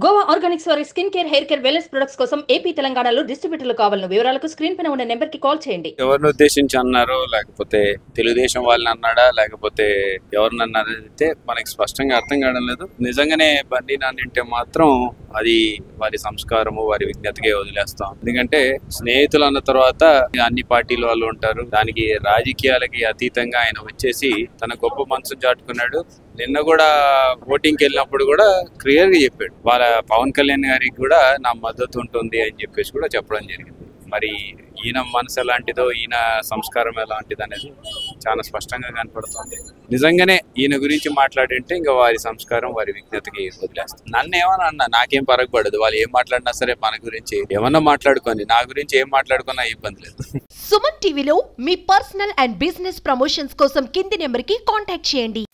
Goa Organics వారి skin care, hair care, wellness products కోసం AP, తెలంగాణలో డిస్ట్రిబ్యూటర్లు కావాలను వివరాలకు స్క్రీన్ పైన ఉన్న నెంబర్ కి కాల్ చేయండి. ఎవరిని ఉద్దేశించి అన్నారో, లేకపోతే తెలుగుదేశం వాళ్ళని అన్నాడా, లేకపోతే ఎవరిని అన్నారైతే మనకి స్పష్టంగా అర్థం కావడం లేదు. నిజంగానే బండి నాన్నింటే మాత్రం అది వారి సంస్కారము, వారి విజ్ఞతకే వదిలేస్తాం. ఎందుకంటే స్నేహితులు అన్న తర్వాత అన్ని పార్టీల వాళ్ళు ఉంటారు. దానికి రాజకీయాలకి అతీతంగా ఆయన వచ్చేసి తన గొప్ప మనసును చాటుకున్నాడు. నిన్న కూడా ఓటింగ్కి వెళ్ళినప్పుడు కూడా క్లియర్ గా చెప్పాడు, వాళ్ళ పవన్ కళ్యాణ్ గారికి కూడా నా మద్దతు ఉంటుంది అని చెప్పేసి కూడా చెప్పడం జరిగింది. మరి ఈయన మనసు ఎలాంటిదో, ఈయన సంస్కారం ఎలాంటిది అనేది చాలా స్పష్టంగా కనపడుతుంది. నిజంగానే ఈయన గురించి మాట్లాడింటే ఇంకా వారి సంస్కారం, వారి విజ్ఞతకి వదిలేస్తాం. నన్ను ఏమన్నా అన్నా నాకేం పరగబడదు. వాళ్ళు ఏం మాట్లాడినా సరే మన గురించి ఏమన్నా మాట్లాడుకొని, నా గురించి ఏం మాట్లాడుకున్నా ఇబ్బంది లేదు. సుమన్ టీవీలో మీ పర్సనల్ అండ్ బిజినెస్ ప్రమోషన్స్ కోసం కింది నెంబర్ కి కాంటాక్ట్ చేయండి.